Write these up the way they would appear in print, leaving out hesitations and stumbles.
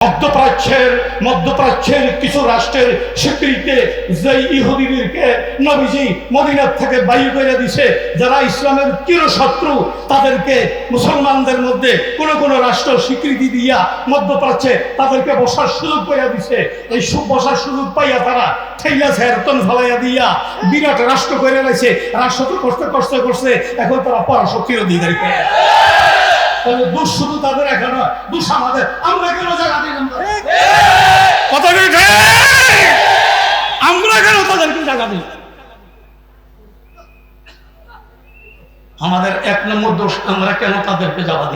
মধ্যপ্রাচ্যের কিছু রাষ্ট্রের স্বীকৃতিতে যে ইহুদিদেরকে নবীজি মদিনার থেকে বাইর করে দিছে, যারা ইসলামের চিরশত্রু, তাদেরকে মুসলমানদের মধ্যে কোন রাষ্ট্র স্বীকৃতি দিয়া মধ্যপ্রাচ্যে তাদেরকে বসার সুযোগ পাইয়া দিছে। এই বসার সুযোগ পাইয়া তারা ঠেইয়া ছেরতন ফেলাইয়া দিয়া বিরাট রাষ্ট্র করে লাইছে। রাষ্ট্র তো করতে এখন তারা পরাশক্তির অধিকারী। দোষ শুধু তাদের এখন নয়, দোষ আমাদের। আমরা কেন জায়গা দিলাম? আমরা কেন তাদেরকে জায়গা দিই? আমাদের এক নম্বর দোষ, আমরা কেন তাদেরকে জায়গা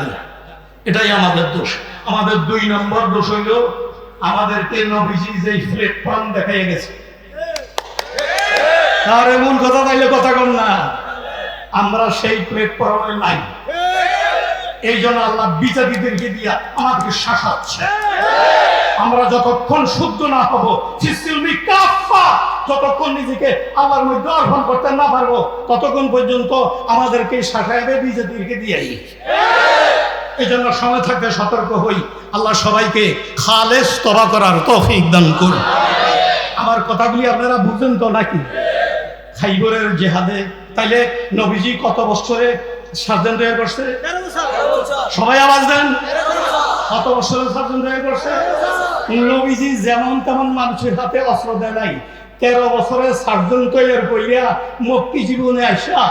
দিই, এটাই আমাদের দোষ। আমাদের দুই নম্বর দোষ হইল আমাদেরকে নবীজি যে প্ল্যাটফর্ম দেখাইয়া গেছে, তার এমন কথা তাইলে কথা কম না, আমরা সেই প্ল্যাটফর্মে নাই। এই জন্য আল্লাহ বিচারীদেরকে দিয়া আমাদেরকে শাসাচ্ছে। আমরা যতক্ষণ শুদ্ধ না হব, যতক্ষণ নিজেকে আল্লাহর মধ্যে অর্পণ করতে না পারবো, ততক্ষণ পর্যন্ত আমাদেরকে শাসাবে বিচারীদেরকে দিয়াই। এই জন্য সময় থাকতে সতর্ক হই। আল্লাহ সবাইকে খালেস তওবা করার তৌফিক দান করুন। আমার কথাগুলি আপনারা বুঝেন তো নাকি? খাইবরের জিহাদে তাইলে নবীজি কত বছরে সার্জন তৈরি করছে? সবাই আওয়াজ দেন। কত বছরের সার্জন তৈরি করছে? নবীজি যেমন তেমন মানুষের হাতে অস্ত্র দেয় নাই। 13 বছরের সার্জন তৈরি করিয়া মক্কি জীবনে আসা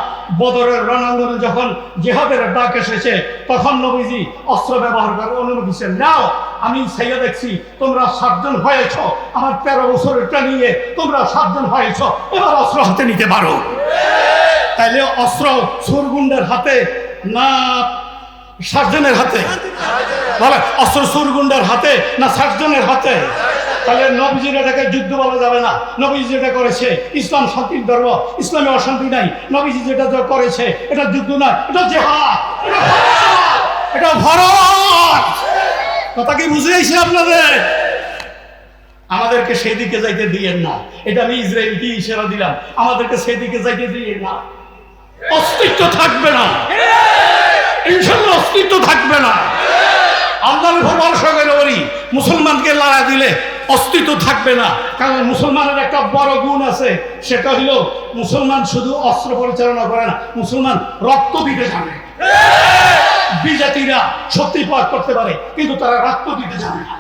বদরের রণাঙ্গনে যখন জিহাদের ডাক এসেছে, তখন নবীজি অস্ত্র ব্যবহার করার অনুমতি দিচ্ছেন। নাও, আমি সাইয়া দেখছি তোমরা সার্জন হয়েছ, আমার 13 বছরেরটা নিয়ে তোমরা সার্জন হয়েছ, এবার অস্ত্র হাতে নিতে পারো। তাইলে অস্ত্র সুরগুন্ডের হাতে না সার্জনের হাতে? বলে অস্ত্র সুরগুন্ডের হাতে না সার্জনের হাতে? তাহলে নবীজির এটাকে যুদ্ধ বলা যাবে না। নবীজি যেটা করেছে, ইসলাম শান্তির ধর্ম, ইসলামে অশান্তি নাই। নবীজি যেটা করেছে এটা যুদ্ধ না, এটা জিহাদ, এটা ভারত। কথা কি বুঝে আইছে আপনাদের? আমাদেরকে সেই দিকে যাইতে দিয়েন না। এটা আমি ইসরায়েলকে ইশারা দিলাম, আমাদেরকে সেই দিকে যাইতে দিয়েন না। অস্তিত্ব থাকবে না, ইনশাআল্লাহ অস্তিত্ব থাকবে না। আল্লাহর উপর ভরসা করে বলি, মুসলমানকে লড়াই দিলে অস্তিত্ব থাকবে না। কারণ মুসলমানের একটা বড় গুণ আছে, সেটা হলো মুসলমান শুধু অস্ত্র পরিচালনা করে না, মুসলমান রক্ত দিতে জানে। বিজাতিরা শক্তি প্রয়োগ করতে পারে, কিন্তু তারা রক্ত দিতে জানে না।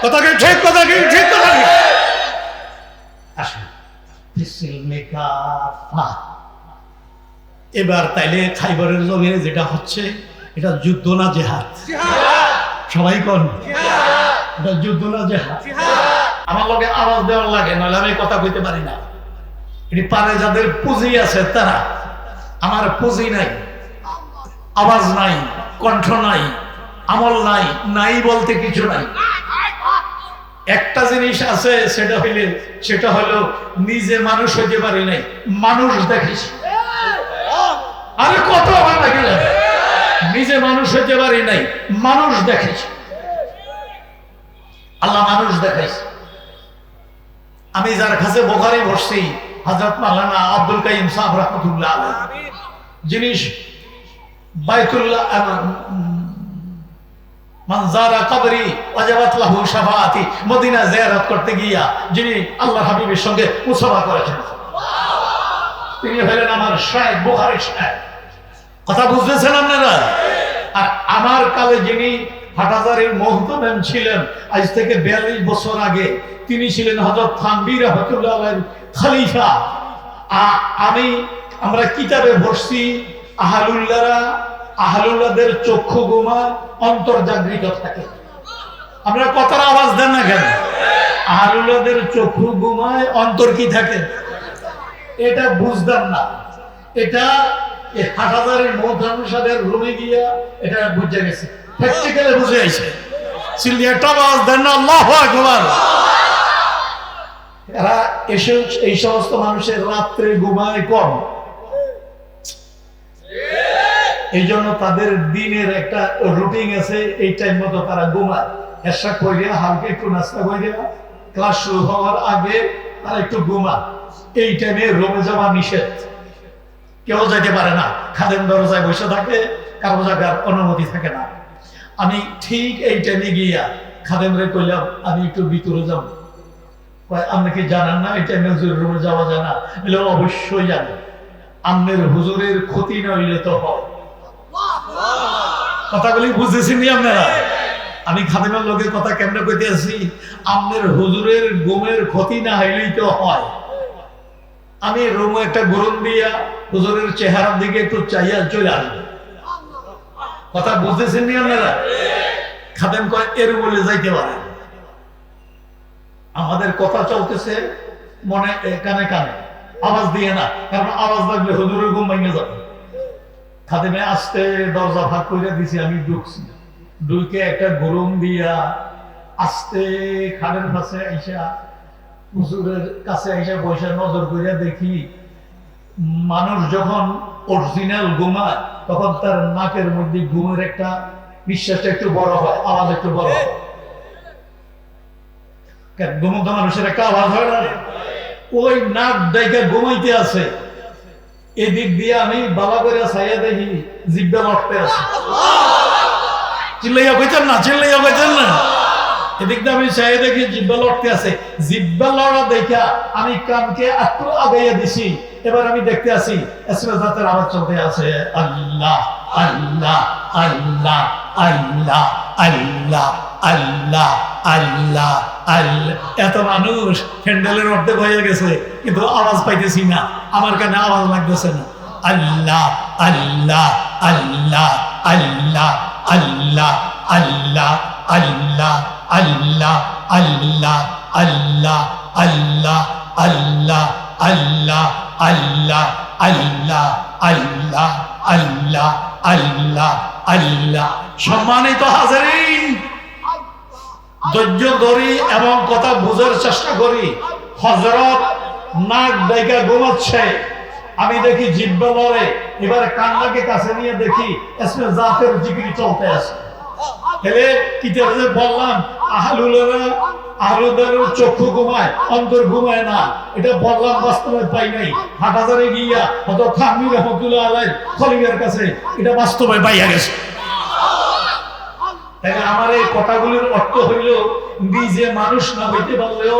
কথা কি ঠিক? কথা কি ঠিক? কথা কি? আসেন এবার তাইলে খাইবরের জমিনে যেটা হচ্ছে, এটা যুদ্ধ না জিহাদ? সবাই কোন এটা যুদ্ধ না জিহাদ? আমার লগে আওয়াজ দেওয়ার লাগে, নাহলে আমি কথা কইতে পারি না। এটি পারে যাদের পুঁজি আছে তারা। আমার পুঁজি নাই, আওয়াজ নাই, কণ্ঠ নাই, আমল নাই, নাই বলতে কিছু নাই। একটা জিনিস আছে, সেটা হলো নিজে মানুষ হইতে পারি নাই, মানুষ দেখেছি। আরে কত আমার লাগে, নিজে মানুষ হইতে পারি নাই, মানুষ দেখেছি। আল্লাহ মানুষ দেখাইছে। আমি যার কাছে বুখারী পড়ছি, হযরত মাওলানা আব্দুল কাইয়ুম সাহেব রাহমাতুল্লাহ আলাইহি, যিনি বাইতুল্লাহ মানজারা কবরি ওয়াজাবাত লাহু শাফাআতি, মদিনা জিয়ারত করতে গিয়া যিনি আল্লাহর হাবিবের সঙ্গে মুসাফা করেছেন, তিনি হলেন আমার শাইখ বুখারী সাহেব। কথা বুঝতেছেন আপনারা? আর আমার কালে যিনি হাটহাজারীর মুহতামিম ছিলেন, আজ থেকে 42 বছর আগে, তিনি ছিলেন হযরত থানভী রাহমাতুল্লাহ আলাইহির খলিফা। আমরা কিতাবে পড়ছি, আহলুল্লাহদের চক্ষু ঘুমায়, অন্তর জাগৃত থাকে। আপনারা কথার আওয়াজ দেন না কেন? আহলুল্লাহদের চক্ষু ঘুমায়, অন্তর কি থাকে? এটা বুঝতাম না। এটা হাটহাজারীর মুহতামিম সাহেবের রুমে গিয়া এটা বুঝে গেছে, প্র্যাকটিক্যালি বুঝে আইছে। সিলিয়াটা আওয়াজ দেন না, আল্লাহু আকবার। এরা এসে এই সমস্ত মানুষের রাত্রে ঘুমায় কম, এই জন্য তাদের দিনের একটা রুটিন আছে, এই টাইম মতো তারা ঘুমায়। এসা কইরা হালকা একটু নাস্তা কইরা ক্লাস শুরু হওয়ার আগে তারা একটু ঘুমায়। এই টাইমে রুমে যাওয়া নিষেধ, কেউ যাইতে পারে না। খাদেম দরজায় বসে থাকে, কারো জায়গার অনুমতি থাকে না। আমি ঠিক এই টাইমে গিয়া খাদেমরে কইলাম আমি একটু ভিতরে যাব। আপনি কি জানেন না এই টাইমে হুজুরের রুমে যাওয়া যায় না? বলে অবশ্যই জানি। আমনের হুজুরের ক্ষতি নইলে তো হয়। কথাগুলি বুঝতেছেন নি আপনারা? আমি খাদেমের লোকের কথা কেমনে কইতে আছি? আমনের হুজুরের ঘুমের ক্ষতি না হইলেই তো হয়। আমি রুমে একটা গরম দিয়া হুজুরের চেহারার দিকে একটু চাইয়া চলে আসবো। কথা বুঝতেছেন নি আপনারা? খাদেম কয় এর বলে যাইতে পারেন। আমাদের কথা চলতেছে মনে কানে কানে, আওয়াজ দিয়ে না, কারণ আওয়াজ লাগলে হুজুরের ঘুম ভেঙে যাবে। খাদেমে আসতে দরজা ফাঁক করে দিছি, আমি ঢুকছি। ঢুকে একটা গরম দিয়া আস্তে খাটের কাছে আইসা হুজুরের কাছে আইসা বসে নজর করিয়া দেখি মানুষ যখন অরিজিনাল ঘুমায় তখন তার নাকের মধ্যে ঘুমের একটা নিঃশ্বাসটা একটু বড় হয়, আওয়াজ একটু বড় হয়। ঘুমন্ত মানুষের একটা আওয়াজ হয় না? ওই নাক ডাইকা ঘুমাইতে আছে, এদিক দিয়ে আমি বাবা করে ছাইয়া দেখি জিব্বা লড়তে আছে। চিল্লাইয়া কইতেন না, চিল্লাইয়া কইতেন না। এদিক দিয়ে আমি ছাইয়া দেখি জিব্বা লড়তে আছে। জিব্বা লড়া দেখা আমি কানকে একটু আগাইয়া দিছি। এবার আমি দেখতে আছি জাতের আওয়াজ চলতে আছে, আল্লাহ আল্লাহ আল্লাহ আল্লাহ আল্লাহ আল্লাহ আল্লাহ আল্লাহ। এত মানুষ হ্যান্ডেলের অর্ধেক হয়ে গেছে, কিন্তু আওয়াজ পাইতেছি না, আমার কানে আওয়াজ লাগতেছে না। আল্লাহ আল্লাহ আল্লাহ আল্লাহ আল্লাহ আল্লাহ আল্লাহ আল্লাহ আল্লাহ আল্লাহ আল্লাহ আল্লাহ আল্লাহ আল্লাহ আল্লাহ আল্লাহ আল্লাহ আল্লাহ আল্লাহ। সম্মানিত হাজারিন, ধৈর্য ধরি এবং কথা বুঝার চেষ্টা করি। হযরত নাক ডাইকা ঘুমাচ্ছে, আমি দেখি জিহ্বা লড়ে। এবার কান্নাকে কাছে নিয়ে দেখি ইসমে জাতের জিকির চলতে আছে। তাহলে কিতাবে বললাম আহলুদের চক্ষু ঘুমায়, অন্তর ঘুমায় না। এটা বললাম, বাস্তবে পাই নাই। হাটহাজারে গিয়া হয়তো খামি রহমতুল্লাহ আলাইহির খলিফার কাছে এটা বাস্তবে পাইয়া গেছে। তাই আমার এই কথাগুলির অর্থ হইল, নিজে মানুষ না হইতে পারলেও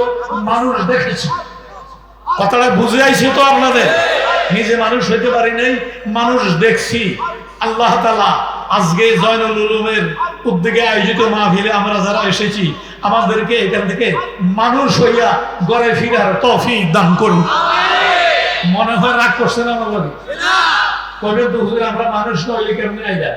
মানুষ দেখেছি। কথাটা বুঝে আইছি তো আপনাদের? নিজে মানুষ হইতে পারি নাই, মানুষ দেখছি। আল্লাহ তাআলা আজকে জয়নুল উলুমের উদ্যোগে আয়োজিত মাহফিলে আমরা যারা এসেছি, আমাদেরকে এখান থেকে মানুষ হইয়া ঘরে ফিরার তৌফিক দান করুন। মনে হয় রাগ করছেন আমার লাগে? কবে তো হুজুর আমরা মানুষ না হইলে কেমনে আইলা?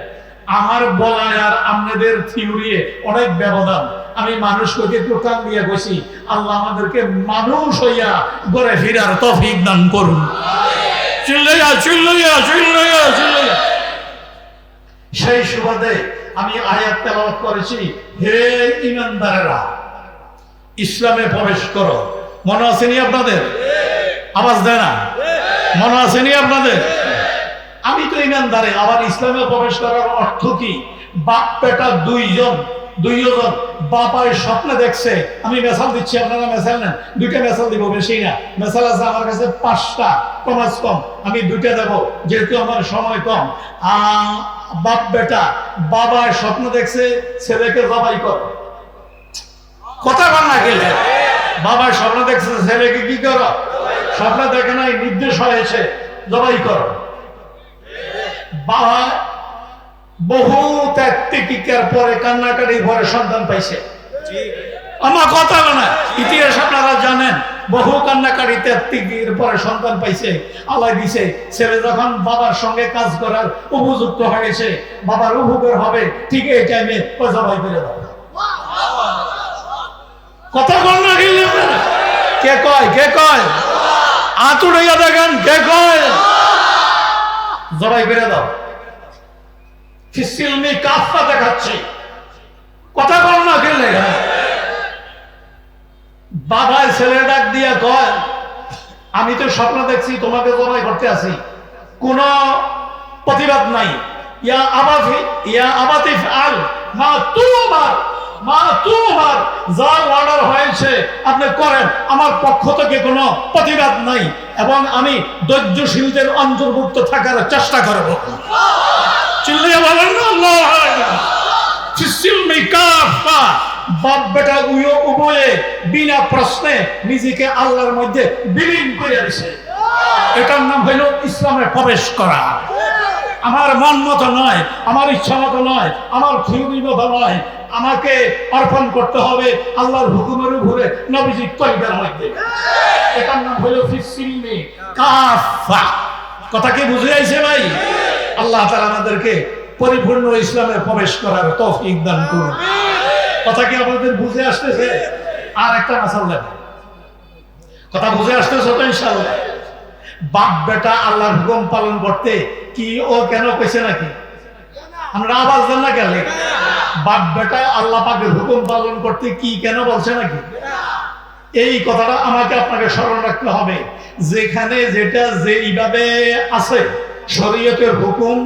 আমার বলায় আর আপনাদের থিওরি অনেক ব্যবধান। আমি মানুষকে একটু কান দিয়ে বসি, আল্লাহ আমাদেরকে মানুষ হইয়া ঘরে ফিরার তৌফিক দান করুন। চিল্লাইয়া চিল্লাইয়া চিল্লাইয়া চিল্লাইয়া। সেই সুবাদে আমি আয়াত তেলাওয়াত করেছি, হে ঈমানদারেরা ইসলামে প্রবেশ করো। মনে আসেনি আপনাদের? আওয়াজ দেয় না? মনে আসেনি আপনাদের? আমি তো ঈমানদারে, আবার ইসলামে প্রবেশ করার অর্থ কি? বাপ বেটা দুইজন বাপায় স্বপ্নে দেখছে। আমি মেসাল দিচ্ছি, আপনারা মেসাল নেন। দুইটা মেসাল দিব, বেশি না। মেসাল আছে আমার কাছে 5টা, কমাস কম। আমি 2টা দেব, যেহেতু আমার সময় কম। বাপ বেটা, বাবায় স্বপ্ন দেখছে ছেলেকে জবাই করো। কথা বল না গেলে, বাবার স্বপ্ন দেখছে ছেলেকে কি করো? স্বপ্ন দেখে নাই, নির্দেশ হয়েছে জবাই করো। বাবা বহু ত্যাগের পরে, কান্নাকাটির পরে সন্তান পাইছে। আমার কথা না, ইতিহাস আপনারা জানেন। বহু কান্নাকাটি ত্যাগের পরে সন্তান পাইছে, আল্লাহ দিছে। ছেলে যখন বাবার সঙ্গে কাজ করার উপযুক্ত হয়েছে, বাবার উপকার হবে, ঠিক এই টাইমে জবাই করে দাও। কথা বল না গেলে কে কয়? কে কয়? আতুড়াইয়া দেখেন কে কয়? জবাই করে দাও। ফিসিলমি কাফা দেখাচ্ছে। কথা বল না গেলে বাবা ছেলে ডাক দিয়া কয়, আমি তো স্বপ্ন দেখছি তোমাকে জবাই করতে আছি, কোন প্রতিবাদ নাই। ইয়া আবাতি ফাল মা তুমার যা অর্ডার হয়েছে আপনি করেন, আমার পক্ষ থেকে কোনো প্রতিবাদ নাই, এবং আমি ধৈর্যশীলদের অন্তর্ভুক্ত থাকার চেষ্টা করব। চিল্লিয়ে বলেন না আল্লাহু আকবার। ফিসসিলমি কাফা, বাপ বেটা উভয়ে বিনা প্রশ্নে নিজেকে আল্লাহর মধ্যে বিলীন করে দিয়েছে। এটার নাম হইল ইসলামে প্রবেশ করা। আমার মন মতো নয়, আমার ইচ্ছা মতো নয়, আমার থিওরি মতো নয়, আমাকে অর্পণ করতে হবে আল্লাহর হুকুমের উপরে, নবীজির তরিকার মধ্যে। এটার নাম হইল ফিসসিলমি কাফা। কথা কি বুঝে আইছে ভাই? আল্লাহ তাআলা আমাদেরকে পরিপূর্ণ ইসলামে প্রবেশ করার তৌফিক দান করুন। কথা কি আপনাদের বুঝে আসতেছে? আর একটা মাসালা, কথা বুঝে আসতেছে তো ইনশাআল্লাহ? বাপ বেটা আল্লাহর হুকুম পালন করতে কি ও কেন কইছে নাকি? আমরা আওয়াজ দেন না কেন? বাপ বেটা আল্লাহ পাকের হুকুম পালন করতে কি কেন বলছে নাকি? এই কথাটা আমাকে আপনাকে স্মরণ রাখতে হবে। যেখানে যেটা যেইভাবে আছে, শরীয়তের হুকুম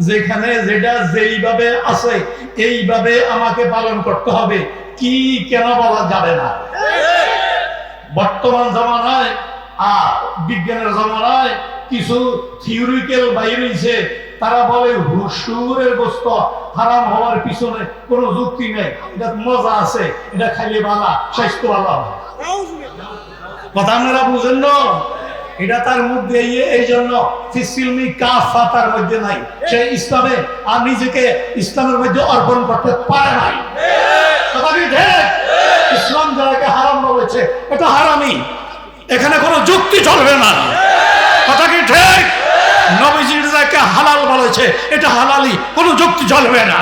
যেখানে যেটা যেইভাবে আছে এইভাবে আমাকে পালন করতে হবে, কি কেন বলা যাবে না। বর্তমান জামানায় আর বিজ্ঞানের জামানায় কিছু থিওরিক্যাল বাইরেছে, তারা বলে হুসুরের গোস্ত হারাম হওয়ার পিছনে কোনো যুক্তি নেই, এটা মজা আছে, এটা খাইলে ভালো, স্বাস্থ্য ভালো হবে। কথা আপনারা বুঝেন না? এটা তার মধ্যে এই জন্য ফিসসিলমি কাফা তার মধ্যে নাই। সে ইসলামে আর নিজেকে ইসলামের মধ্যে অর্পণ করতে পারে নাই। কথা কি ঠিক? ইসলাম যাকে হারাম বলেছে এটা হারামই, এখানে কোনো যুক্তি চলবে না। কথা কি ঠিক? নবীজি যাকে হালাল বলেছে এটা হালালি, কোনো যুক্তি চলবে না।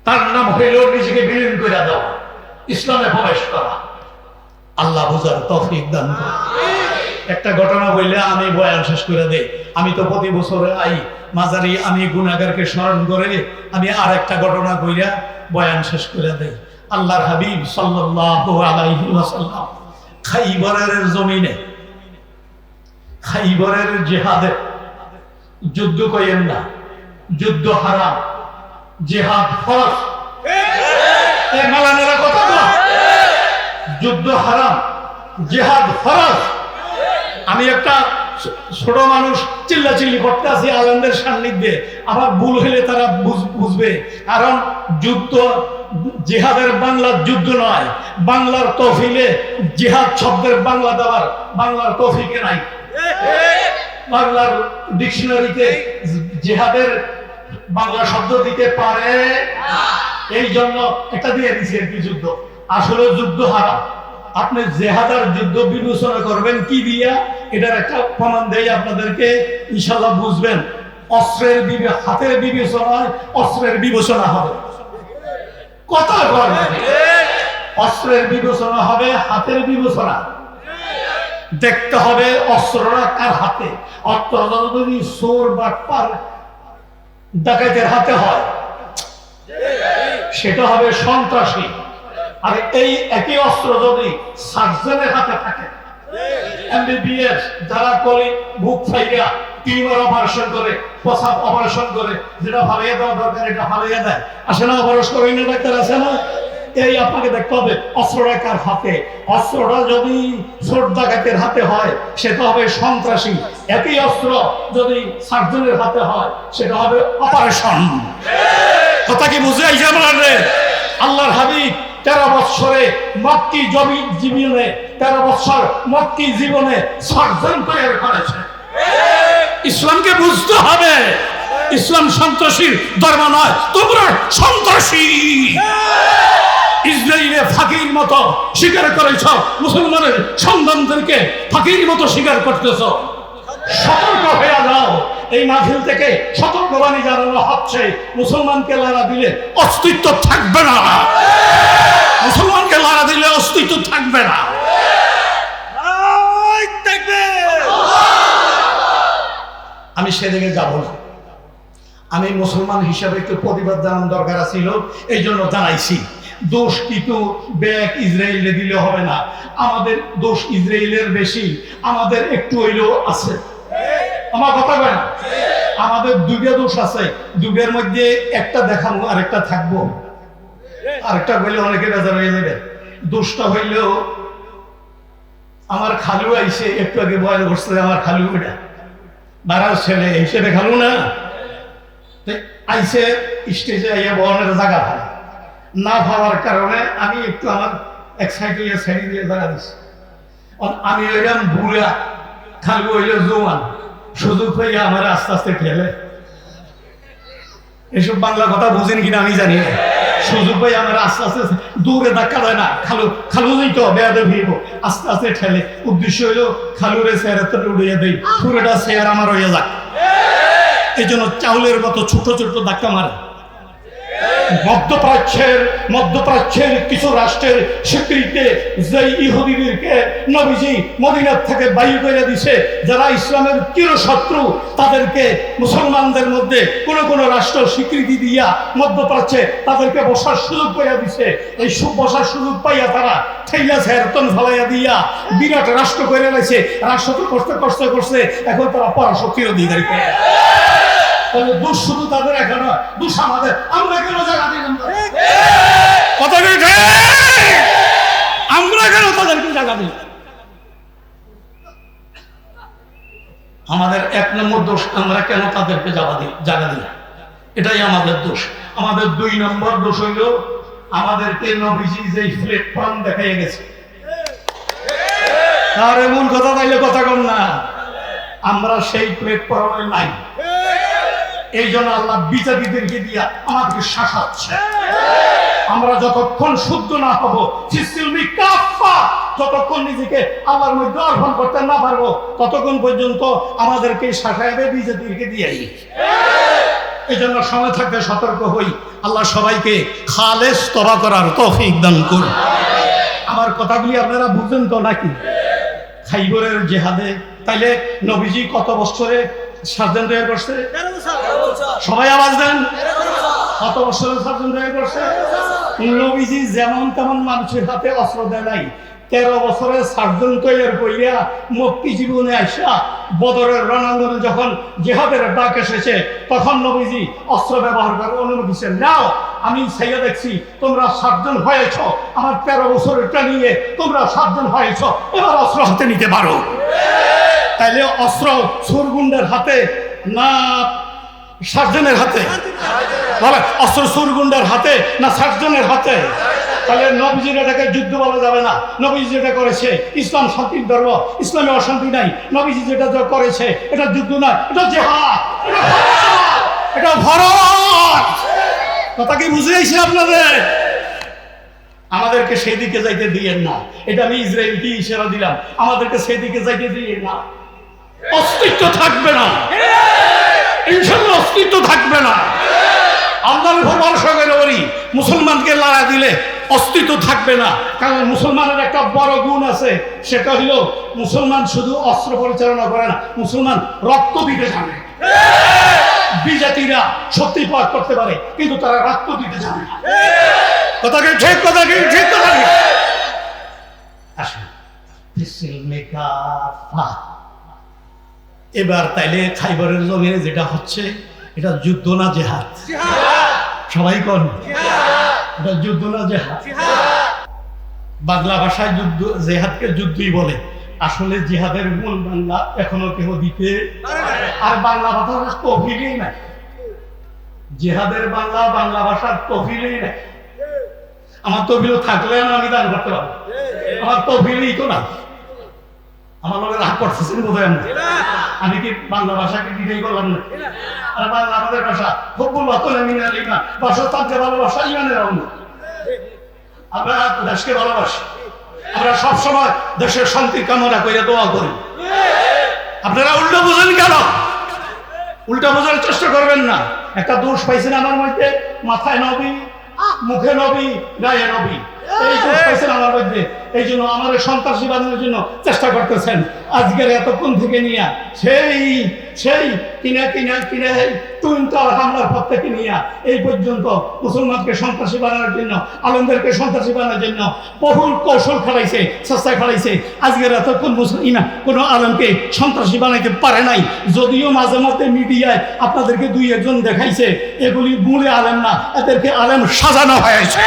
তার নাম হইল নিজেকে বিলীন করে দেওয়া, ইসলামে প্রবেশ করা। আল্লাহ বুঝার তৌফিক দান করুন। একটা ঘটনা বললে আমি বয়ান শেষ করে দেই। আমি তো প্রতি বছরে আই মাজারি, আমি গুনাহগারকে স্মরণ করে আমি আর একটা ঘটনা কইরা বয়ান শেষ করে দেই। আল্লাহর হাবিব সাল্লাল্লাহু আলাইহি ওয়াসাল্লাম খাইবরের জমিনে, খাইবরের জিহাদে, যুদ্ধ করেন না, যুদ্ধ হারাম, জিহাদ ফরজ। এই মালানেরা কথা বল, যুদ্ধ হারাম, জিহাদ ফরজ। আমি একটা ছোট মানুষ চিল্লাচিল্লি করতে আছি আলেমদের সান্নিধ্যে, আবার ভুল হলে তারা বুঝবে। কারণ যুদ্ধ জিহাদের বাংলা যুদ্ধ নয়, বাংলার তৌফিলে জিহাদ শব্দের বাংলা দেওয়ার বাংলার তৌফিকে নাই। বাংলার ডিকশনারিতে জিহাদের বাংলা শব্দ দিতে পারে, এই জন্য এটা দিয়ে দিছে আর কি, যুদ্ধ। আসলে যুদ্ধ হারাম। আপনি জেহাদার যুদ্ধ বিবেচনা করবেন কি দিয়া, এটার একটা প্রমাণ দেই আপনাদেরকে, ইনশাআল্লাহ বুঝবেন। অস্ত্রের হাতের বিবেচনায় অস্ত্রের বিবেচনা হবে। কথা বলেন, অস্ত্রের বিবেচনা হবে, হাতের বিবেচনা দেখতে হবে অস্ত্রটা কার হাতে। অস্ত্র যদি চোর বাটপার ডাকাতের হাতে হয় সেটা হবে সন্ত্রাসী। আর এই একই অস্ত্র যদি সার্জনের হাতে থাকে, এমবিবিএস যারা করে বুক ফাইয়া টিউমার অপারেশন করে, প্রসাব অপারেশন করে, যেটা ভালোইয়া দেওয়া দরকার এটা ভালোইয়া দেয়, আসে না? অপারেশন করে না ডাক্তার, আছে না? এই আপনাকে দেখতে হবে অস্ত্রটা কার হাতে। অস্ত্রটা যদি চোর ডাকাতের হাতে হয় সেটা হবে সন্ত্রাসী। একই অস্ত্র যদি সার্জনের হাতে হয় সেটা হবে অপারেশন। কথা কি বুঝে আইছে আপনাদের? আল্লাহর হাবিব 13 বছরে মক্কি জীবনে 13 বছর মক্কি জীবনে সার্জন তৈরি করেছে। ইসলামকে বুঝতে হবে, ইসলাম সন্ত্রাসীর ধর্ম নয়, তোমরা সন্ত্রাসী। ইসরায়েলে ফাকির মতো স্বীকার করেছ, মুসলমানের সন্তানদেরকে ফাকির মতো স্বীকার করতেছ। সতর্ক হয়ে যাও। এই মাহফিল থেকে সতর্কবাণী জানানো হচ্ছে, মুসলমানকে লড়া দিলে অস্তিত্ব থাকবে না। মুসলমানকে লড়া দিলে অস্তিত্ব থাকবে না। আমি সেদিকে যাব না। আমি মুসলমান হিসাবে একটু প্রতিবাদ জানানো দরকার ছিল, এই জন্য জানাইছি। দোষ কিন্তু ব্যাগ ইসরায়েলে দিলে হবে না। আমাদের দোষ ইসরায়েলের বেশি, আমাদের একটু হইলেও আছে। আমার কথা বলেন, আমাদের দুইটা দোষ আছে, দুইটার মধ্যে একটা দেখাবো আর একটা থাকবো। আরেকটা বললে অনেকে বেজার হয়ে যাবে। দোষটা হইলেও আমার খালু আইসে, একটু আগে বয়ান করছে, আমার খালু এটা বাড়ার ছেলে হিসেবে খালু না আইসে, স্টেজে আইয়া বহনের জায়গা হয় না পাওয়ার কারণে আমি একটু আমার এক সাইডে দিয়ে জায়গা দিচ্ছি। আমি ওইরকম বুড়া খালি হইল জোয়ান, সুযোগ পাইয়া আমার আস্তে আস্তে ঠেলে। এসব বাংলা কথা বুঝেন কিনা আমি জানি না। সুযোগ পাই আমার আস্তে আস্তে দূরে ধাক্কা দেয় না, খালু যেই তো বেয়াদে ভিড়ব আস্তে আস্তে ঠেলে। উদ্দেশ্য হইলো খালুরে চেয়ারের তো উড়িয়ে দেই, পুরোটা চেয়ার আমার হইয়া যাক। এই জন্য চাউলের মতো ছোট ছোট ধাক্কা মারে। মধ্যপ্রাচ্যের কিছু রাষ্ট্রের স্বীকৃতিতে যে ইহুদিদেরকে নবীজি মদিনা থেকে বাইর করে দিছে, যারা ইসলামের চিরশত্রু, তাদেরকে মুসলমানদের মধ্যে কোন রাষ্ট্র স্বীকৃতি দিয়া মধ্যপ্রাচ্যে তাদেরকে বসার সুযোগ পাইয়া দিছে। এই বসার সুযোগ পাইয়া তারা ঠেইলা ছেরতন ফেলাইয়া দিয়া বিরাট রাষ্ট্র করে রয়েছে। রাষ্ট্র তো কষ্ট করছে, এখন তারা পরাশক্তির অধিকারী। দোষ শুধু তাদের এখানে, দোষ আমাদের। আমরা কেন জায়গা দিলাম? আমরা কেন তাদেরকে জায়গা দিই? আমাদের এক নম্বর দোষ, আমরা কেন তাদেরকে জায়গা দিই, এটাই আমাদের দোষ। আমাদের দুই নম্বর দোষ হইল আমাদেরকে নবীজি যে প্ল্যাটফর্ম দেখাইয়া গেছে, তার এমন কথা তাইলে কথা কম না, আমরা সেই প্ল্যাটফর্মে নাই। এই জন্য আল্লাহ বিজাতিদেরকে দিয়া আমাদেরকে শাসাচ্ছে। আমরা যতক্ষণ শুদ্ধ না হব, যতক্ষণ নিজেকে আল্লাহর মধ্যে অর্পণ করতে না পারবো, ততক্ষণ পর্যন্ত আমাদেরকে শাসাবে বিজাতিদেরকে দিয়াই। এই জন্য সময় থাকতে সতর্ক হই। আল্লাহ সবাইকে খালেস তওবা করার তৌফিক দান করুন। আমার কথাগুলি আপনারা বুঝেন তো নাকি? খাইবরের জিহাদে তাইলে নবীজি কত বছরে সার্জন তৈরি করছে? সবাই আওয়াজ দেন। কত বছরের সার্জন তৈরি করছে? নবীজি যেমন তেমন মানুষের হাতে অস্ত্র দেয় নাই। 13 বছরের সার্জন তৈরি করিয়া মুক্তি জীবনে আসা বদরের রণাঙ্গনে যখন জিহাদের ডাক এসেছে, তখন নবীজি অস্ত্র ব্যবহার করার অনুমতি দিচ্ছেন। নাও, আমি সাইয়া দেখছি তোমরা সার্জন হয়েছ, আমার 13 বছরেরটা নিয়ে তোমরা সার্জন হয়েছ, এবার অস্ত্র হাতে নিতে পারো। তাইলে অস্ত্র সুরগুন্ডের হাতে না সার্জনের হাতে? বলে অস্ত্র সুরগুন্ডের হাতে না সার্জনের হাতে? তাহলে নবীজির এটাকে যুদ্ধ বলা যাবে না। নবীজি যেটা করেছে, ইসলাম শান্তির ধর্ম, ইসলামে অশান্তি নাই। নবীজি যেটা করেছে এটা যুদ্ধ না, এটা জিহাদ, এটা ভারত। কথা কি বুঝে আইছে আপনাদের? আমাদেরকে সেই দিকে যাইতে দিয়েন না। এটা আমি ইসরায়েলকে ইশারা দিলাম, আমাদেরকে সেই দিকে যাইতে দিয়েন না। অস্তিত্ব থাকবে না, ইনশাআল্লাহ অস্তিত্ব থাকবে না। আল্লাহর উপর ভরসা করে বলি, মুসলমানকে লড়াই দিলে অস্তিত্ব থাকবে না। কারণ মুসলমানের একটা বড় গুণ আছে, সেটা হলো মুসলমান শুধু অস্ত্র পরিচালনা করে না, মুসলমান রক্ত দিতে জানে। বিজাতিরা সত্যি প্রয়োগ করতে পারে, কিন্তু তারা রক্ত দিতে জানে না। কথা কি ঠিক? কথা কি ঠিক? কথা কি? আসুন, এবার তাইলে খাইবরের জমিনে যেটা হচ্ছে, এটা যুদ্ধ না জিহাদ? সবাই কোন? এটা যুদ্ধ না জিহাদ? বাংলা ভাষায় যুদ্ধ, জিহাদকে যুদ্ধই বলে। আসলে জিহাদের মূল বাংলা এখনো কেউ দিতে, আর বাংলা ভাষার তফিলই নাই। জিহাদের বাংলা ভাষার তফিলই নাই। আমার তফিল থাকলে আমি দান করতে পারবো, আমার তফিলই তো না। আমার লোকের রাগ করতেছেন বোধহয়। আমি কি বাংলা ভাষাকে দিতেই করলাম না? আর বাংলা আমাদের ভাষা, ভাষা তাকে ভালোবাসা ইমানের অঙ্গ। আমরা দেশকে ভালোবাসি, আমরা সবসময় দেশের শান্তি কামনা করে দোয়া করি। আপনারা উল্টো বুঝেন কেন? উল্টা বোঝার চেষ্টা করবেন না। একটা দোষ পাইছেন আমার মধ্যে, মাথায় নবী, মুখে নবী, গায়ে নবী, এই দোষ পাইছেন আমার মধ্যে। এই জন্য আমার সন্ত্রাসী বানানোর জন্য চেষ্টা করতেছেন। আজকের এতক্ষণ থেকে নিয়ে সেই কিনে টুইন টাওয়ার হামলার পর থেকে নিয়ে এই পর্যন্ত মুসলমানকে সন্ত্রাসী বানানোর জন্য, আলেমদেরকে সন্ত্রাসী বানানোর জন্য বহুল কৌশল খেলাইছে, চেষ্টা খেলাইছে। আজকের এতক্ষণ মুসলিমা কোনো আলেমকে সন্ত্রাসী বানাইতে পারে নাই। যদিও মাঝে মধ্যে মিডিয়ায় আপনাদেরকে 2-1 দেখাইছে, এগুলি মূলে আলেম না, এদেরকে আলেম সাজানো হয়েছে।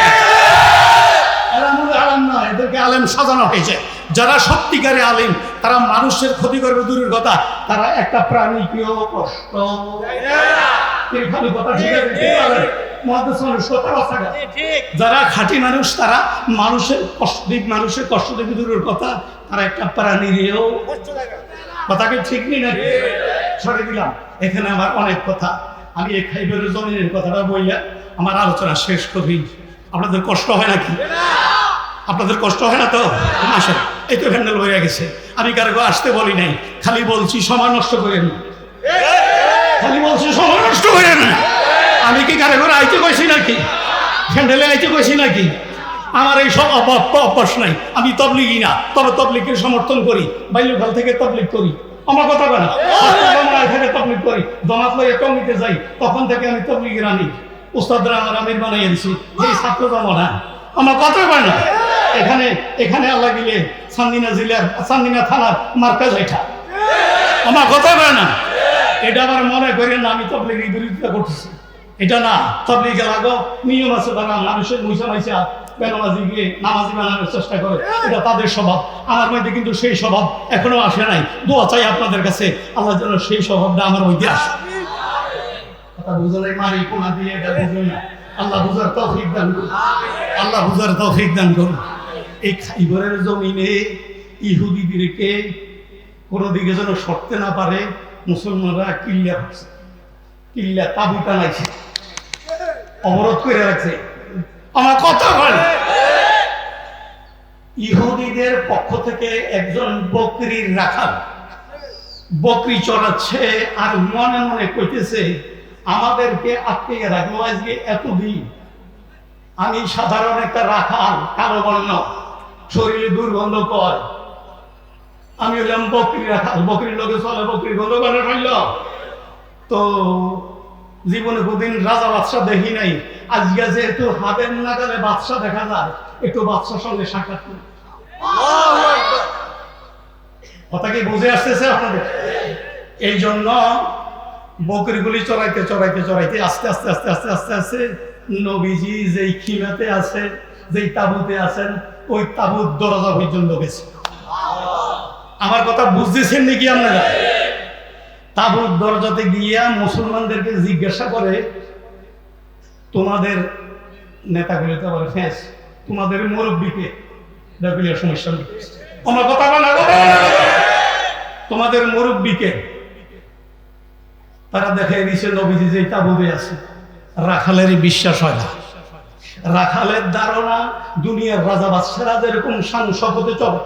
এরা মূলে আলেম না, এদেরকে আলেম সাজানো হয়েছে। যারা সত্যিকারে আলেম, তারা মানুষের ক্ষতি করবে দূরের কথা, তারা একটা প্রাণীকেও কষ্ট। কথা ঠিক আছে? মুহাদ্দিস মানুষ কথা কথা যারা খাঁটি মানুষ তারা মানুষের কষ্ট দেখে দূরের কথা, তারা একটা প্রাণীরেও কথাকে ঠিক নেই না সরে দিলাম। এখানে আমার অনেক কথা, আমি এই খাইবারের জমিনের কথাটা বইয়া আমার আলোচনা শেষ করি। আপনাদের কষ্ট হয় নাকি? আপনাদের কষ্ট হয় না তো? আসেন, এই তো হ্যান্ডেল হয়ে গেছে। আমি কারো আসতে বলি নাই, খালি বলছি সময় নষ্ট করেন না, খালি বলছি সময় নষ্ট করেন না। আমি কি কারো ঘরে আইতে কইছি নাকি? হ্যান্ডেলে আইতে কইছি নাকি? আমার এই সব অভ্যাস নাই। আমি তবলিগি না, তবে তবলিগের সমর্থন করি, বাল্যকাল থেকে তবলিগ করি। আমার কথা বলে থেকে তবলিগ করি, জমাত লইয়া কমিতে যাই, তখন থেকে আমি তবলিগের আনি। উস্তাদরা আমার আমির বানাইয়া দিছি, এই ছাত্র জমা। আমার কথা বলে না। এখানে আল্লাহ দিলে চান্দিনা জেলার চান্দিনা থানার মার্কাজ এটা। আমার কথা বলে না। এটা আবার মনে করেন না আমি তবলিগের বিরোধিতা করতেছি, এটা না। তবলিগে লাগো নিয়ম আছে, তারা মানুষের মুইসা মাইসা বেনামাজিকে নামাজি বানানোর চেষ্টা করে, এটা তাদের স্বভাব। আমার মধ্যে কিন্তু সেই স্বভাব এখনো আসে নাই। দোয়া চাই আপনাদের কাছে, আল্লাহ যেন সেই স্বভাবটা আমার মধ্যে আসে। কথা বুঝলে মারি কোনা দিয়ে এটা বুঝলেন না। আল্লাহ বুঝার তৌফিক দান করুন, আল্লাহ বুঝার তৌফিক দান করুন। এই খাইবরের জমিনে ইহুদিদেরকে কোনো দিকে যেন সরতে না পারে, মুসলমানরা কিল্লা তাবু টানাইছে, অবরোধ করে রাখছে। আমার কথা বল, ইহুদিদের পক্ষ থেকে একজন বকরির রাখাল বকরি চড়াচ্ছে, আর মনে মনে কইতেছে আমাদেরকে আটকে রাখলো আজকে এতদিন। আমি সাধারণ একটা রাখাল, কালো বর্ণ, শরীরে দুর্গন্ধ কয়, আমি হলাম বকরি রাখাল, বকরির লোকে চলে, বকরির গন্ধ করে ফেলল। তো জীবনে কোনদিন রাজা বাদশাহ দেখি নাই, আজকে যেহেতু হাতের নাগালে বাদশাহ দেখা যায়, একটু বাদশার সঙ্গে সাক্ষাৎ করি। কথা কি বুঝে আসতেছে আপনাদের? এই জন্য বকরিগুলি চড়াইতে চড়াইতে চড়াইতে আস্তে আস্তে আস্তে আস্তে আস্তে আস্তে নবীজি যেই খিলাতে আছে, যেই তাবুতে আছেন, ওই তাবুত দরজা পর্যন্ত গেছে। আমার কথা বুঝতেছেন নাকি আপনারা? তাবুত দরজাতে গিয়া মুসলমানদেরকে জিজ্ঞাসা করে, তোমাদের নেতাগুলি তো বলে ফেস, তোমাদের মুরব্বীকে সমস্যা নেই। আমার কথা বলা, তোমাদের মুরব্বীকে। তারা দেখে দিছে নবীজি যে তাবুতে আছে। রাখালের বিশ্বাস হয় না, রাখালের ধারণা দুনিয়ার রাজা বাদশারা যেরকম শান শপথে চলে,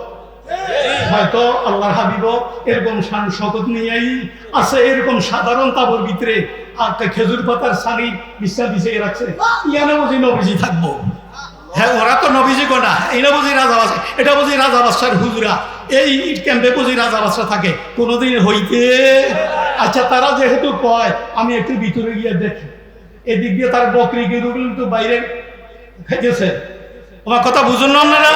হয়তো আল্লাহর হাবিব এরকম শান শপথ নিয়েই আছে। এরকম সাধারণ তাবুর ভিতরে একটা খেজুর পাতার সানি বিশ্বাস বিছিয়ে রাখছে, ইয়ানে বুঝি নবীজি থাকবো। হ্যাঁ, ওরা তো নবীজি গোনা, এটা বুঝি রাজা বাদশা, এটা বুঝি রাজা বাদশার হুজুরা, এই ক্যাম্পে বুঝি রাজা বাদশা থাকে কোনোদিন হইতে। আচ্ছা, তারা যেহেতু কয়, আমি একটু ভিতরে গিয়ে দেখি, এদিক দিয়ে তার বকরি গরুগুলো তো বাইরে খাইতেছে। আমার কথা বুঝুন না আপনারা?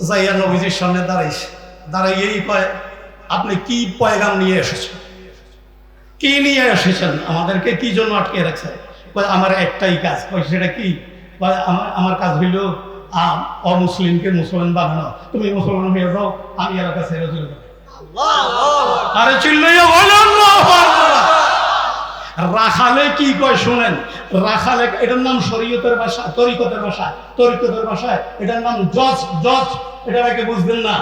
যাইয়া নবীজির সামনে দাঁড়াইয়েই কয়, আপনি কি পয়গাম নিয়ে এসেছেন? কি নিয়ে এসেছেন? আমাদেরকে কি জন্য আটকে রাখছেন? আমার একটাই কাজ। সেটা কি? আমার কাজ হইল অমুসলিমকে মুসলমান বানানো। তুমি মুসলমান হয়ে যাও, আমি এলাকা ছেড়ে চলে যাবো। আরে চিল্লাইয়া বলেন না। রাখালে কি কয় শুনেন। রাখালে এটার নাম শরীয়তের ভাষা, তরিকতের ভাষা, তরিকতের ভাষায় এটার নাম জজ। জজ এটা আগে বুঝবেন না,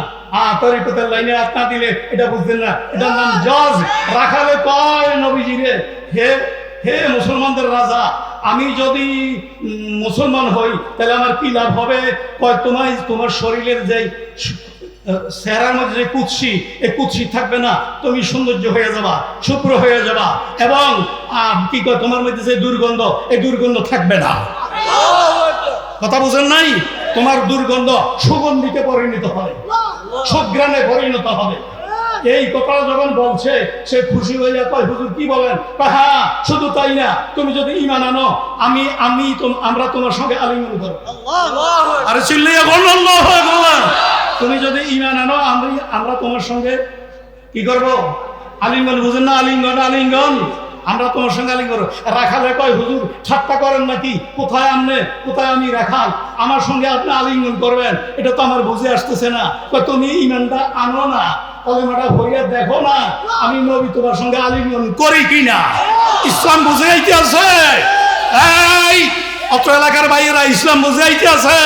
তরিকতের লাইনে হাত না দিলে এটা বুঝবেন না, এটার নাম জজ। রাখালে কয় নবীজি রে, হে মুসলমানদের রাজা, আমি যদি মুসলমান হই তাহলে আমার কি লাভ হবে? কয় তোমার শরীরের যে চেহারার মধ্যে যে কুৎসি, এই কুৎসি থাকবে না, তুমি সৌন্দর্য হয়ে যাবা, শুভ্র হয়ে যাবা, এবং কি কয় তোমার মধ্যে যে দুর্গন্ধ, এই দুর্গন্ধ থাকবে না। কথা বুঝেন নাই? তোমার দুর্গন্ধ সুগন্ধিতে পরিণত হবে, সুঘ্রাণে পরিণত হবে। এই কথা যখন বলছে, সে খুশি হইয়া কয়, হুজুর কি বলেন? হ্যাঁ, শুধু তাই না, তুমি যদি ঈমান আনো, আমরা তোমার সঙ্গে আলিঙ্গন করব। আরে চিল্লাইয়া বলুন আল্লাহু আকবার। তুমি যদি ঈমান আনো, আমরা তোমার সঙ্গে কি করব? আলিঙ্গন। বুঝেন না? আলিঙ্গন আমরা তোমার সঙ্গে আলিঙ্গন। রাখালে কয়, হুজুর ঠাট্টা করেন নাকি? কোথায় আমি রাখাল, আমার সঙ্গে আপনি আলিঙ্গন করবেন? এটা তো আমার বুঝে আসতেছে না। তুমি ঈমানটা আনো না, কলেমাটা হইয়া দেখো না আমি নবী তোমার সঙ্গে আলিঙ্গন করি কিনা। ইসলাম বুঝে আইতে আছে, এই অত এলাকার বাইরেরা ইসলাম বুঝে আইতে আছে।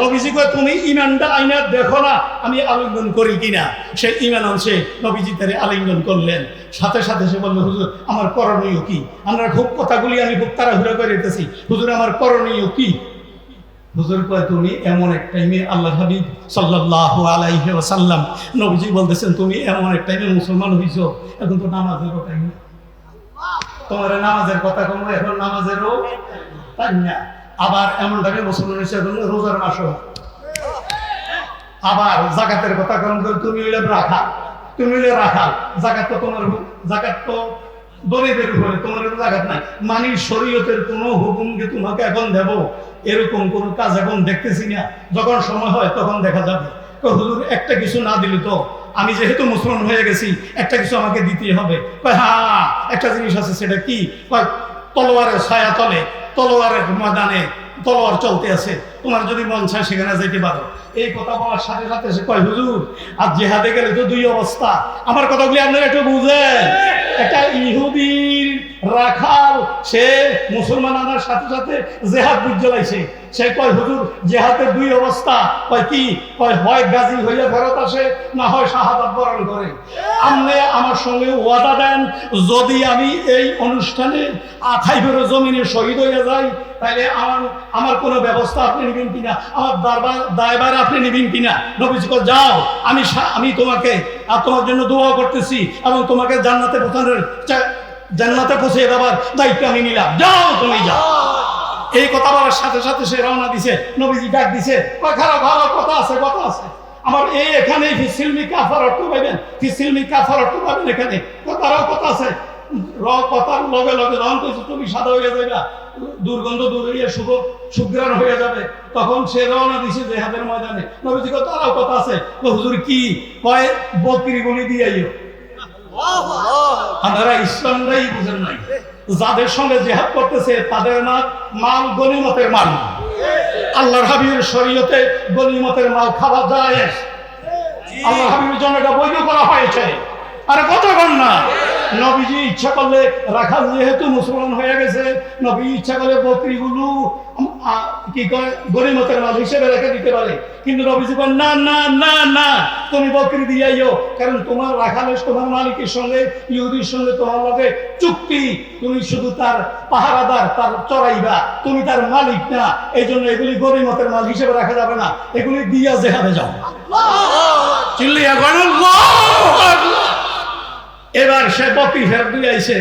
নবীজি কয় তুমি ইমানটা আইনা দেখো না আমি আলিঙ্গন করি কিনা। সে ইমান আনছে, নবীজি তারে আলিঙ্গন করলেন। সাথে সাথে সে বলল, হুজুর আমার করণীয় কি? আমরা খুব কথাগুলি আমি খুব তাড়াহুড়া করে দিতেছি, হুজুর আমার করণীয় কি? হুজুর কয় তুমি এমন এক টাইমে, আল্লাহ হাবিব সাল্লাল্লাহু আলাইহি ওয়াসাল্লাম নবীজি বলতেছেন তুমি এমন এক টাইমে মুসলমান হইছো, এখন তো নামাজেরও টাইম, তোমার নামাজের কথা কম, এখন নামাজেরও টাইম না। আবার এমন টাইমে মুসলমান হইছো এখন রোজার মাসও। আবার যাকাতের কথা কম করে তুমি হইলে রাখাল, তুমি হইলে রাখাল, যাকাত তো তোমার, যাকাত তো গরিবের উপরে, তোমার জাকাত নাই। মানে শরীয়তের কোনো হুকুমকে তোমাকে এখন দেব এরকম কোন কাজ এখন দেখতেছি না। যখন সময় হয় তখন দেখা যাবে। তো হুজুর একটা কিছু না দিলে তো, আমি যেহেতু মুসলমান হয়ে গেছি একটা কিছু আমাকে দিতেই হবে। হ্যাঁ একটা জিনিস আছে, সেটা কি? তলোয়ারের ছায়া তলে, তলোয়ারের ময়দানে তলোয়ার চলতে আছে, তোমার যদি মন চায় সেখানে যেতে পারো। এই কথা বলার সাথে সাথে সে কয়, হুজুর আর জেহাদে গেলে তো দুই অবস্থা। আমার কথাগুলি আপনারা একটু বুঝেন। একটা ইহুদির রাখাল, সে মুসলমান আনার সাথে সাথে জেহাদ বুঝলাইছে। সে কয়, হুজুর জেহাদের দুই অবস্থা। কয় কি? কয় হয় গাজী হইয়া ফেরত আসে, না হয় শাহাদাত বরণ করে। আপনি আমার সঙ্গে ওয়াদা দেন, যদি আমি এই অনুষ্ঠানে খাইবের জমিনে শহীদ হইয়া যাই, তাহলে আমার কোনো ব্যবস্থা আপনি নেবেন কিনা, আমার দায়ভার আপনি নেবেন কিনা? নবীজি কয়, যাও, আমি তোমাকে আর তোমার জন্য দোয়া করতেছি এবং তোমাকে জান্নাতে পৌঁছে দেওয়ার দায়িত্ব আমি নিলাম, যাও তুমি যাও। এই কথা বলার সাথে সাথে সে রওনা দিছে। নবীজি ডাক দিছে, খারাপ ভালো কথা আছে, কথা আছে আমার এখানে ফিসিলমি কাফার অর্থ পাইবেন, ফিসিলমি কাফার অর্থ পাবেন এখানে, তারাও কথা আছে। কথার লগে লগে যখন তুমি সাদা হয়ে যাবে, দুর্গন্ধ দূর হইয়া সুগ্রাণ হয়ে যাবে, তখন সে রওনা দিছে জেহাদের ময়দানে। নবীজি কয়, তারাও কথা আছে। হুজুর কি? কয় বকরি গুলি দিয়াইও। আপনারা ইসলামটাই বুঝেন নাই। যাদের সঙ্গে জেহাদ করতেছে তাদের মাল গনিমতের মাল। আল্লাহর হাবিবের শরীয়তে গনিমতের মাল খাওয়া যায়, আল্লাহর হাবিবের জন্য এটা বৈধ করা হয়েছে। আরে কতক্ষণ না, নবীজি ইচ্ছা করলে রাখাল যেহেতু মুসলমান হয়ে গেছে, নবী ইচ্ছা করলে বকরিগুলো কি করে গনিমতের মাল হিসেবে রেখে দিতে পারে। কিন্তু নবীজি বলেন, না না না না, তুমি বকরি দিয়াইও, কারণ তোমার রাখালের, তোমার মালিকের সঙ্গে, ইহুদির সঙ্গে তোমার লগে চুক্তি, তুমি শুধু তার পাহারাদার, তার চড়াইবা, তুমি তার মালিক না। এই জন্য এগুলি গনিমতের মাল হিসেবে রাখা যাবে না, এগুলি দিয়া জেহাদে যাও। চিল্লিয়া গণল। এবার সে বকরি ফেরত দিয়ে আইছে।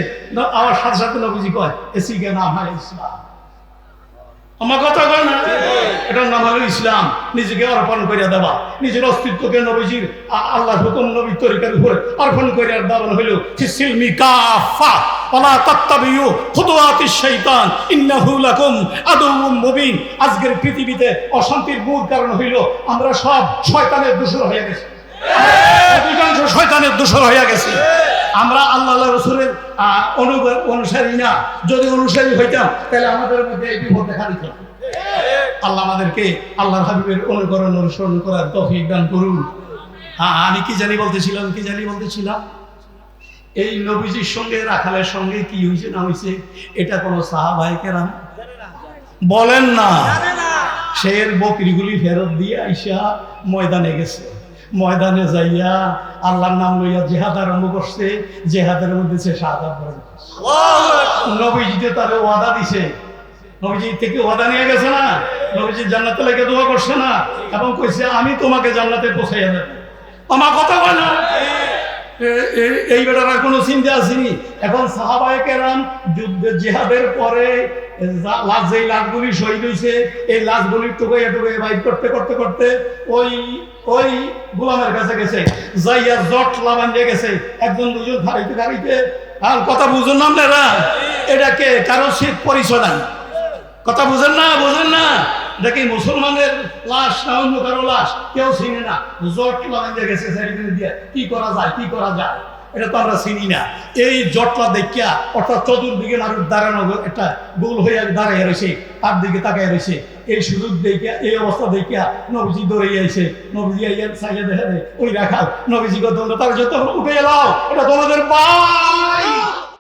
আমার সাথে সাথে নবীজি কয়, এসি কে নাম হয় ইসলাম। আমার কথা কয় না, এটার নাম হলো ইসলাম। নিজেকে অর্পণ করিয়া দেওয়া, নিজের অস্তিত্বকে নবীজির আল্লাহর হুকুম নবীর তরিকার উপরে অর্পণ করিয়া দেওয়া হইল ফিসিলমি কাফা ওয়ালা তাত্তাবিউ খুতুওয়াতিশ শাইতান ইন্নাহু লাকুম আদুউম মুবিন। আজকের পৃথিবীতে অশান্তির মূল কারণ হইল আমরা সব শয়তানের দোসর হয়ে গেছি, অধিকাংশ শয়তানের দোসর হয়ে গেছি। আমরা আল্লাহ রসুলের অনুসারী না। যদি অনুসারী হইতাম তাহলে আমাদের মধ্যে এই বিপদ দেখা দিত। আল্লাহ আমাদেরকে আল্লাহর হাবিবের অনুকরণ অনুসরণ করার তৌফিক দান করুন। আমি কি জানি বলতেছিলাম এই নবীজির সঙ্গে রাখালের সঙ্গে কি হয়েছে না হয়েছে এটা কোন সাহাবায়ে কেরাম বলেন না। সে বকরিগুলি ফেরত দিয়ে আইসা ময়দানে গেছে। ময়দানে যাইয়া আল্লাহর নাম লইয়া জেহাদ আরম্ভ করছে। জেহাদের মধ্যে সে শাহাদাত বরণ করছে। নবীজিতে তারে ওয়াদা দিছে, নবীজি থেকে ওয়াদা নিয়ে গেছে না, নবীজি জান্নাতে লেগে দোয়া করছে না, এবং কইছে আমি তোমাকে জান্নাতে পৌঁছাইয়া দেব। আমার কথা বলে না, এই বেটার কোনো চিন্তা আসেনি। এখন সাহাবায়ে কেরাম যুদ্ধে জেহাদের পরে যেই লাশগুলি শহীদ হয়েছে, এই লাশগুলি টুকাইয়া বাইর করতে করতে করতে ওই গোলামের কাছে গেছে, যাইয়া জট লাগান দিয়ে গেছে। একজন দুজন খাড়াইতে খাড়াইতে, আর কথা বুঝুন না আপনারা, এটাকে কারো শীত পরিচয় নাই। কথা বুঝেন না, এটা কি মুসলমানের লাশ না অন্য কারো লাশ কেউ চিনে না। জট লাগান দিয়ে গেছে, দিয়ে কি করা যায়। এটা তো আমরা চিনি না। এই জটলা দেখিয়া অর্থাৎ চতুর্দিকে মানুষ দাঁড়ানো একটা গোল হয়ে দাঁড়াইয়া রয়েছে, তার দিকে তাকাইয়া রয়েছে। এই সুযোগ দেখিয়া, এই অবস্থা দেখিয়া নবীজি দৌড়ে আইছে। নবীজি আইয়া সাইয়া দেখা দেয় ওই রাখাল নবীজি কথা তার যত উঠে এলাও, এটা তোমাদের পাপ।